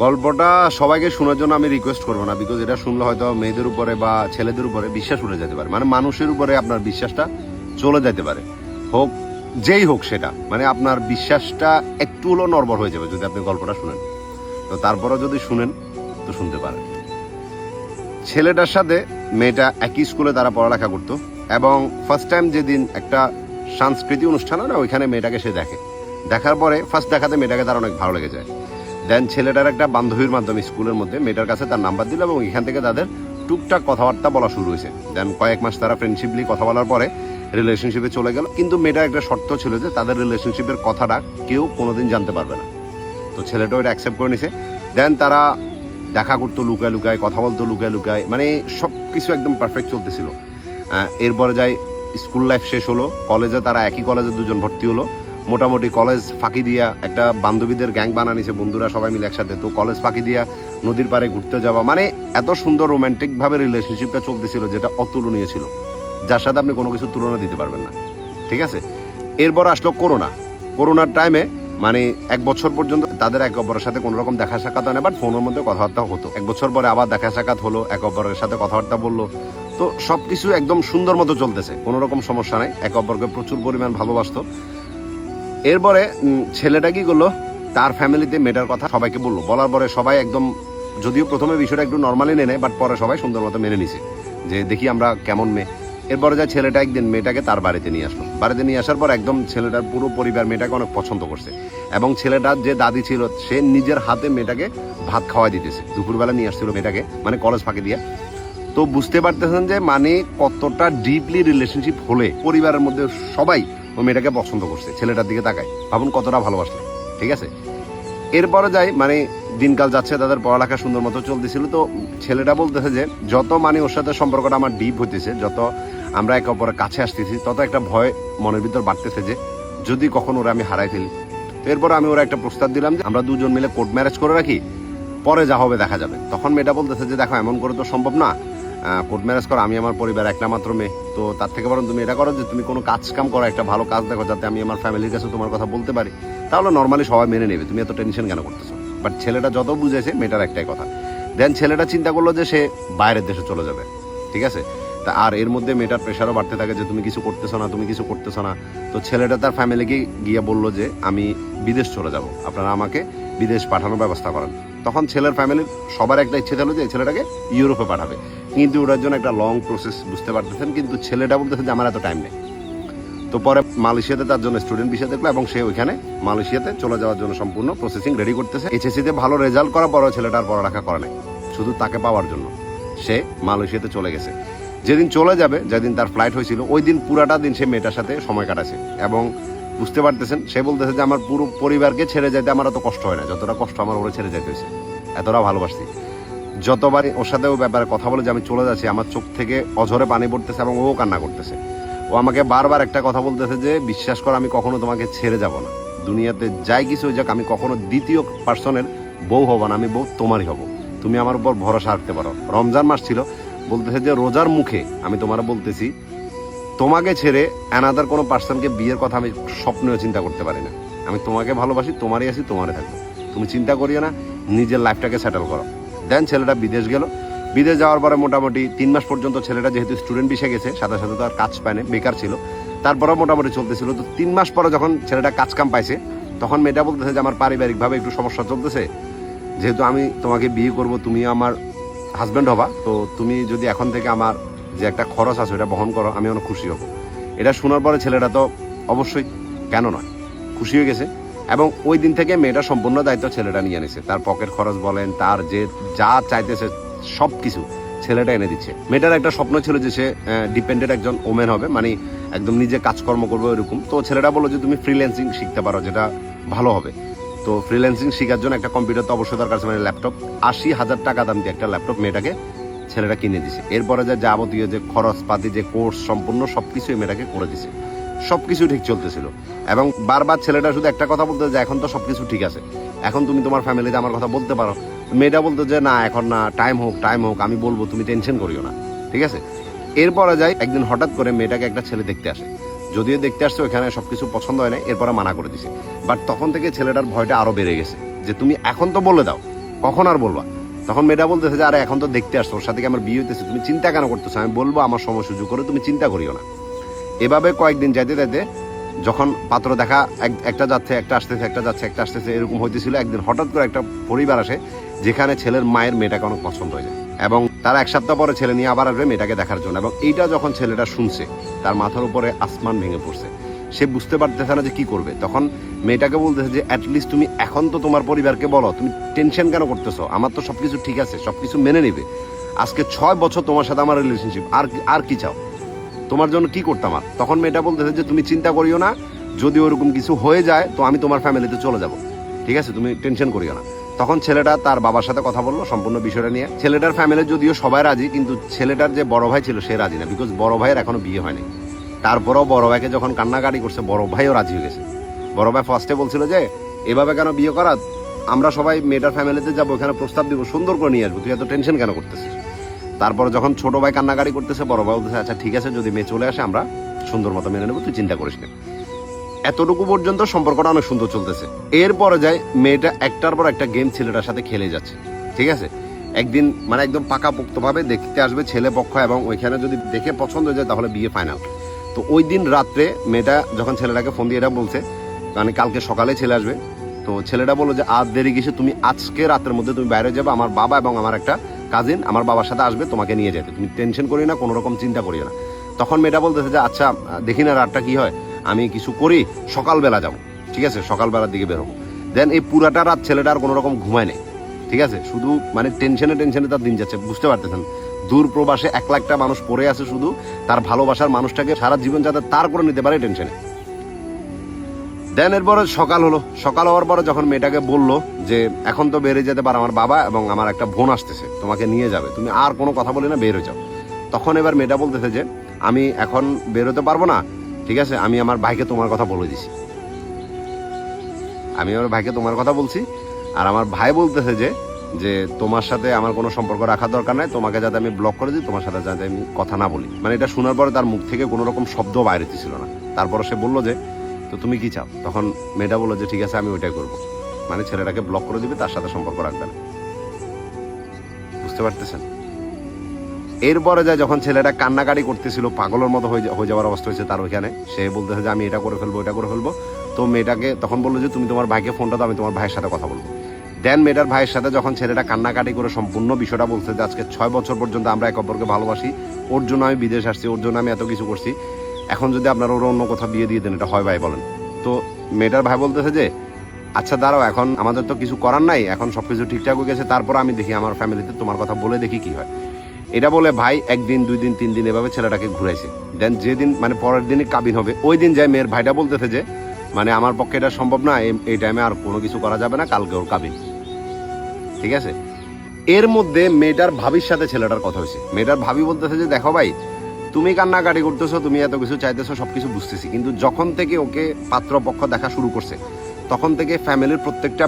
গল্পটা সবাইকে শোনার জন্য আমি রিকোয়েস্ট করবো না, বিকজ এটা শুনলে হয়তো মেয়েদের উপরে বা ছেলেদের উপরে বিশ্বাস উঠে যেতে পারে, মানে মানুষের উপরে আপনার বিশ্বাসটা চলে যেতে পারে, হোক যেই হোক সেটা, মানে আপনার বিশ্বাসটা একটু হলেও নড়বড় হয়ে যাবে যদি আপনি গল্পটা শুনেন। তো তারপরেও যদি শুনেন তো শুনতে পারেন। ছেলেটার সাথে মেয়েটা একই স্কুলে তারা পড়ালেখা করতো, এবং ফার্স্ট টাইম যেদিন একটা সাংস্কৃতিক অনুষ্ঠান হয় না, ওইখানে মেয়েটাকে সে দেখে। দেখার পরে ফার্স্ট দেখাতে মেয়েটাকে তার অনেক ভালো লেগে যায়। দেন ছেলেটার একটা বান্ধবীর মাধ্যমে স্কুলের মধ্যে মেয়েটার কাছে তার নাম্বার দিল, এবং এখান থেকে তাদের টুকটাক কথাবার্তা বলা শুরু হয়েছে। দেন কয়েক মাস তারা ফ্রেন্ডশিপলি কথা বলার পরে রিলেশনশিপে চলে গেল, কিন্তু মেয়েটার একটা শর্ত ছিল যে তাদের রিলেশনশিপের কথাটা কেউ কোনোদিন জানতে পারবে না। তো ছেলেটা ওইটা অ্যাকসেপ্ট করে নিছে। দেন তারা দেখা করতো লুকায় লুকায়, কথা বলতো লুকায় লুকায়, মানে সব কিছু একদম পারফেক্ট চলতেছিল। এরপরে যাই স্কুল লাইফ শেষ হলো, কলেজে তারা একই কলেজে দুজন ভর্তি হলো। মোটামুটি কলেজ ফাঁকি দিয়া একটা বান্ধবীদের গ্যাং বানানিছে, বন্ধুরা সবাই মিলে একসাথে। তো কলেজ ফাঁকি দিয়া নদীর পাড়ে ঘুরতে যাওয়া, মানে এত সুন্দর রোমান্টিক ভাবে রিলেশনশিপটা চলতেছিল যেটা অতুলনীয় ছিল, যার সাথে আপনি কোনো কিছু তুলনা দিতে পারবেন না। ঠিক আছে, এরপর আসলো করোনার টাইমে, মানে 1 বছর পর্যন্ত তাদের একে অপরের সাথে কোনো রকম দেখা সাক্ষাৎ হয় না, বাট ফোনের মধ্যে কথাবার্তা হতো। 1 বছর পরে আবার দেখা সাক্ষাৎ হলো, একে অপরের সাথে কথাবার্তা বললো। তো সবকিছু একদম সুন্দর মতো চলতেছে, কোনো রকম সমস্যা নাই, একে অপরকে প্রচুর পরিমাণ ভালোবাসতো। এরপরে ছেলেটা কি করলো, তার ফ্যামিলিতে মেয়েটার কথা সবাইকে বললো। বলার পরে সবাই একদম, যদিও প্রথমে বিষয়টা একটু নর্মালি নেয়, বাট পরে সবাই সুন্দর মতো মেনে নিছে যে দেখি আমরা কেমন মেয়ে। এরপরে যায় ছেলেটা একদিন মেয়েটাকে তার বাড়িতে নিয়ে আসলো। বাড়িতে নিয়ে আসার পর একদম ছেলেটার পুরো পরিবার মেয়েটাকে অনেক পছন্দ করছে, এবং ছেলেটার যে দাদি ছিল সে নিজের হাতে মেয়েটাকে ভাত খাওয়াই দিতেছে। দুপুরবেলা নিয়ে আসছিল মেয়েটাকে, মানে কলেজ ফাঁকি দিয়ে। তো বুঝতে পারতেছেন যে মানে কতটা ডিপলি রিলেশনশিপ হলে পরিবারের মধ্যে সবাই ও মেয়েটাকে পছন্দ করছে, ছেলেটার দিকে তাকায়, ভাবুন কতটা ভালোবাসলো। ঠিক আছে, এরপরে যাই, মানে দিনকাল যাচ্ছে, তাদের পড়ালেখা সুন্দর মতো চলতেছিল। তো ছেলেটা বলতেছে যে যত মানে ওর সাথে সম্পর্কটা আমার ডিপ হইতেছে, যত আমরা একে অপরের কাছে আসতেছি, তত একটা ভয় মনের ভিতর বাড়তেছে যে যদি কখনো ওরা আমি হারাই ফেলি। তো এরপর আমি ওরা একটা প্রস্তাব দিলাম যে আমরা দুজন মিলে কোর্ট ম্যারেজ করে রাখি, পরে যা হবে দেখা যাবে। তখন মেয়েটা বলতেছে যে দেখো এমন করে তো সম্ভব না, কোর্ট ম্যারেজ করো, আমি আমার পরিবার একটা মাত্র মেয়ে, তো তার থেকে বরং তুমি এটা করো যে তুমি কোনো কাজ কাম করো, একটা ভালো কাজ দেখো, যাতে আমি আমার ফ্যামিলির কাছে তোমার কথা বলতে পারি, তাহলে নর্মালি সবাই মেনে নেবে, তুমি এত টেনশন কেন করতেছো। বাট ছেলেটা যত বুঝেছে মেয়েটার একটাই কথা। দেন ছেলেটা চিন্তা করলো যে সে বাইরের দেশে চলে যাবে। ঠিক আছে, তা আর এর মধ্যে মেয়েটার প্রেশারও বাড়তে থাকে যে তুমি কিছু করতেছো না, তুমি কিছু করতেছো না। তো ছেলেটা তার ফ্যামিলিকে গিয়ে বললো যে আমি বিদেশ চলে যাব, আপনারা আমাকে বিদেশ পাঠানোর ব্যবস্থা করেন। তখন ছেলের ফ্যামিলির সবার একটা ইচ্ছে ছিল যে ছেলেটাকে ইউরোপে পাঠাবে, কিন্তু ওটার জন্য একটা লং প্রসেস, বুঝতে পারতেছেন। কিন্তু ছেলেটা বলতেছে যে আমার এত টাইম নেই। তো পরে মালয়েশিয়াতে তার জন্য স্টুডেন্ট ভিসা দেখলো, এবং সে ওইখানে মালয়েশিয়াতে চলে যাওয়ার জন্য সম্পূর্ণ প্রসেসিং রেডি করতেছে। এইচএসসিতে ভালো রেজাল্ট করার পরেও ছেলেটার পড়ালেখা করে নাই, শুধু তাকে পাওয়ার জন্য সে মালয়েশিয়াতে চলে গেছে। যেদিন চলে যাবে, যেদিন তার ফ্লাইট হয়েছিল, ওই দিন পুরাটা দিন সে মেয়েটার সাথে সময় কাটাছে। এবং বুঝতে পারতেছেন, সে বলতেছে যে আমার পুরো পরিবারকে ছেড়ে যেতে আমার অত কষ্ট হয় না, যতটা কষ্ট আমার ওরা ছেড়ে যেতে হয়েছে, এতটা ভালোবাসি। যতবারই ওর সাথে ও ব্যাপারে কথা বলে যে আমি চলে যাচ্ছি, আমার চোখ থেকে অঝরে পানি পড়তেছে, এবং ও কান্না করতেছে। ও আমাকে বারবার একটা কথা বলতেছে যে বিশ্বাস কর, আমি কখনো তোমাকে ছেড়ে যাব না, দুনিয়াতে যাই কিছু হয়ে যাক, আমি কখনো দ্বিতীয় পার্সনের বউ হব না, আমি বউ তোমারই হব, তুমি আমার উপর ভরসা রাখতে পারো। রমজান মাস ছিল, বলতেছে যে রোজার মুখে আমি তোমার বলতেছি, তোমাকে ছেড়ে অ্যানাদার কোনো পার্সনকে বিয়ের কথা আমি স্বপ্নেও চিন্তা করতে পারি না, আমি তোমাকে ভালোবাসি, তোমারই আছি, তোমারই থাকবো, তুমি চিন্তা করিও না, নিজের লাইফটাকে সেটেল করো। দেন ছেলেটা বিদেশ গেল। বিদেশ যাওয়ার পরে মোটামুটি 3 মাস পর্যন্ত ছেলেটা যেহেতু স্টুডেন্ট ভিসা গেছে, সাথে সাথে তো আর কাজ পায় না, বেকার ছিল, তারপরেও মোটামুটি চলতেছিল। তো 3 মাস পরে যখন ছেলেটা কাজ কাম পাইছে, তখন মেয়েটা বলতেছে যে আমার পারিবারিকভাবে একটু সমস্যা চলতেছে, যেহেতু আমি তোমাকে বিয়ে করব, তুমি আমার হাজব্যান্ড হবা, তো তুমি যদি এখন থেকে আমার যে একটা খরচ আছে ওটা বহন করো, আমি অনেক খুশি হব। এটা শোনার পরে ছেলেটা তো অবশ্যই, কেন নয়, খুশি হয়ে গেছে। এবং ওই দিন থেকে মেয়েটা সম্পূর্ণ দায়িত্ব ছেলেটা নিয়ে নিছে, তার পকেট খরচ বলেন, তার যে যা চাইতেছে সব কিছু ছেলেটা এনে দিচ্ছে। মেয়েটার একটা স্বপ্ন ছিল যে সে ডিপেন্ডেন্ট একজন ওমেন হবে, মানে একদম নিজে কাজকর্ম করবে এরকম। তো ছেলেটা বললো যে তুমি ফ্রিল্যান্সিং শিখতে পারো, যেটা ভালো হবে। তো ফ্রিল্যান্সিং শেখার জন্য একটা কম্পিউটার তো অবশ্যই দরকার, মানে ল্যাপটপ, 80,000 টাকা দাম দিয়ে একটা ল্যাপটপ মেয়েটাকে ছেলেটা কিনে দিছে। এরপরে যে যাবতীয় যে খরচপাতি, যে কোর্স, সম্পূর্ণ সবকিছু মেয়েটাকে করে দিছে। সবকিছু ঠিক চলতেছিল, এবং বারবার ছেলেটা শুধু একটা কথা বলতো যে এখন তো সবকিছু ঠিক আছে, এখন তুমি তোমার ফ্যামিলিতে আমার কথা বলতে পারো। মেয়েটা বলতো যে না, এখন না, টাইম হোক, আমি বলবো, তুমি টেনশন করিও না। ঠিক আছে, এরপরে যাই, একদিন হঠাৎ করে মেয়েটাকে একটা ছেলে দেখতে আসে। যদিও দেখতে আসছে, ওখানে সবকিছু পছন্দ হয় না, এরপরে মানা করে দিছে। বাট তখন থেকে ছেলেটার ভয়টা আরো বেড়ে গেছে যে তুমি এখন তো বলে দাও, কখন আর বলবা? তখন মেয়েটা বলতেছে যে আরে এখন তো দেখতে আসছো, ওর সাথে কি আমার বিয়ে হইতেছে, তুমি চিন্তা কেন করতেছো? আমি বলবো আমার সময় সুযোগ করে, তুমি চিন্তা করিও না। এভাবে কয়েকদিন যাইতে যাইতে যখন পাত্র দেখা একটা যাচ্ছে একটা আসতেছে, একটা যাচ্ছে একটা আসতেছে, এরকম হইতেছিল। একদিন হঠাৎ করে একটা পরিবার আসে যেখানে ছেলের মায়ের মেয়েটাকে অনেক পছন্দ হয়ে যায়, এবং তারা 1 সপ্তাহ পরে ছেলে নিয়ে আবার আসবে মেয়েটাকে দেখার জন্য। এবং এইটা যখন ছেলেটা শুনছে, তার মাথার উপরে আসমান ভেঙে পড়ছে। সে বুঝতে পারতেছে না যে কি করবে। তখন মেয়েটাকে বলতেছে যে অ্যাটলিস্ট তুমি এখন তো তোমার পরিবারকে বলো, তুমি টেনশন কেন করতেছো? আমার তো সবকিছু ঠিক আছে, সবকিছু মেনে নিবে। আজকে 6 বছর তোমার সাথে আমার রিলেশনশিপ, আর কি চাও? তোমার জন্য কি করতাম? আর তখন মেয়েটা বলতেছে যে তুমি চিন্তা করিও না, যদি ওরকম কিছু হয়ে যায় তো আমি তোমার ফ্যামিলিতে চলে যাব, ঠিক আছে, তুমি টেনশন করিও না। তখন ছেলেটা তার বাবার সাথে কথা বললো সম্পূর্ণ বিষয়টা নিয়ে। ছেলেটার ফ্যামিলির যদিও সবাই রাজি, কিন্তু ছেলেটার যে বড় ভাই ছিল সে রাজি না, বিকজ বড় ভাইয়ের এখনো বিয়ে হয়নি। তারপরেও বড় ভাইকে যখন কান্নাকাটি করছে, বড় ভাইও রাজি হয়ে গেছে। বড় ভাই ফার্স্টে বলছিল যে এভাবে কেন বিয়ে করা, আমরা সবাই মেয়েটার ফ্যামিলিতে যাবো, ওখানে প্রস্তাব দিব, সুন্দর করে নিয়ে আসবো, তুই এত টেনশন কেন করতেছিস? তারপরে যখন ছোট ভাই কান্নাকাটি করতেছে, বড় ভাই বলতেছে আচ্ছা ঠিক আছে, যদি মেয়ে চলে আসে আমরা সুন্দর মতো মেনে নেবো, তুই চিন্তা করিস না। এতটুকু পর্যন্ত সম্পর্কটা অনেক সুন্দর চলতেছে। এরপরে যায় মেয়েটা একটার পর একটা গেম ছেলেটার সাথে খেলে যাচ্ছে, ঠিক আছে। একদিন মানে একদম পাকাপোক্তভাবে দেখতে আসবে ছেলে পক্ষ, এবং ওইখানে যদি দেখে পছন্দ হয়ে যায় তাহলে বিয়ে ফাইনাল। তো ওই দিন রাত্রে মেয়েটা যখন ছেলেটাকে ফোন দিয়ে এটা বলছে, মানে কালকে সকালে ছেলে আসবে, তো ছেলেটা বললো যে আর দেরি কিসে, তুমি আজকে রাতের মধ্যে তুমি বাইরে যাবে, আমার বাবা এবং আমার একটা কাজিন আমার বাবার সাথে আসবে তোমাকে নিয়ে যেতে, তুমি টেনশন করি না, কোনো রকম চিন্তা করিও না। তখন মেয়েটা বলতেছে যে আচ্ছা দেখি না রাতটা কি হয়, আমি কিছু করি, সকালবেলা যাবো, ঠিক আছে, সকালবেলার দিকে বেরোবো। দেন এই পুরাটা রাত ছেলেটা আর কোনো রকম ঘুমায় নেই, ঠিক আছে, শুধু মানে টেনশনে তার দিন যাচ্ছে। বুঝতে পারতেছেন, দূর প্রবাসে 1 লাখটা মানুষ পড়ে আছে শুধু তার ভালোবাসার মানুষটাকে সারা জীবন যাতে তার করে নিতে পারে টেনশনে। দেন এরপরে সকাল হলো, সকাল হওয়ার পরে যখন মেয়েটাকে বললো যে এখন তো বেড়ে যেতে পারে, আমার বাবা এবং আমার একটা বোন আসতেছে, তোমাকে নিয়ে যাবে, তুমি আর কোনো কথা বলি না, বের হয়ে যাও। তখন এবার মেয়েটা বলতেছে যে আমি এখন বেরোতে পারবো না, ঠিক আছে, আমি আমার ভাইকে তোমার কথা বলে দিছি, আমি আমার ভাইকে তোমার কথা বলছি। আর আমার ভাই বলতেছে যে যে তোমার সাথে আমার কোনো সম্পর্ক রাখার দরকার নাই, তোমাকে যাতে আমি ব্লক করে দিই, তোমার সাথে যাতে আমি কথা না বলি। মানে এটা শোনার পরে তার মুখ থেকে কোনো রকম শব্দ বাইরে ছিল না। তারপরে সে বললো যে তো তুমি কি চাও? তখন মেয়েটা বললো যে ঠিক আছে আমি ওইটাই করবো, মানে ছেলেটাকে ব্লক করে দিবে, তার সাথে সম্পর্ক রাখবে না। বুঝতে পারতেছেন? এরপরে যায় যখন ছেলেটা কান্নাকাটি করতেছিল, পাগলের মতো হয়ে যাওয়ার অবস্থা হয়েছে তার ওইখানে, সে বলতেছে যে আমি এটা করে ফেলবো, এটা করে ফেলবো। তো মেয়েটাকে তখন বললো যে তুমি তোমার ভাইকে ফোনটা দাও, আমি তোমার ভাইয়ের সাথে কথা বলবো। দেন মেয়েটার ভাইয়ের সাথে যখন ছেলেটা কান্নাকাটি করে সম্পূর্ণ বিষয়টা বলছে যে আজকে 6 বছর পর্যন্ত আমরা এক অপরকে ভালোবাসি, ওর জন্য আমি বিদেশ আসছি, ওর জন্য আমি এত কিছু করছি, এখন যদি আপনারা ওর অন্য কোথাও বিয়ে দিয়ে দেন এটা হয় ভাই বলেন? তো মেয়েটার ভাই বলতেছে যে আচ্ছা দাঁড়াও, এখন আমাদের তো কিছু করার নাই, এখন সবকিছু ঠিকঠাক হয়ে গেছে, তারপর আমি দেখি আমার ফ্যামিলিতে তোমার কথা বলে দেখি কি হয়। এটা বলে ভাই 1 দিন 2 দিন 3 দিন এভাবে ছেলেটাকে ঘুরাইছে। দেন যেদিন মানে পরের দিনই কাবিন হবে, ওই দিন যায় মেয়ের ভাইটা বলতেছে যে মানে আমার পক্ষে এটা সম্ভব না, এই টাইমে আর কোনো কিছু করা যাবে না, কালকে ওর কাবিন, ঠিক আছে। এর মধ্যে মেয়েটার ভাবির সাথে ছেলেটার কথা হয়েছে। মেয়েটার ভাবি বলতেছে যে দেখো ভাই, তুমি কান্নাকাটি করতেছো, তুমি এত কিছু চাইতেছো, সবকিছু বুঝতেছি, কিন্তু যখন থেকে ওকে পাত্রপক্ষ দেখা শুরু করছে তখন থেকে ফ্যামিলির প্রত্যেকটা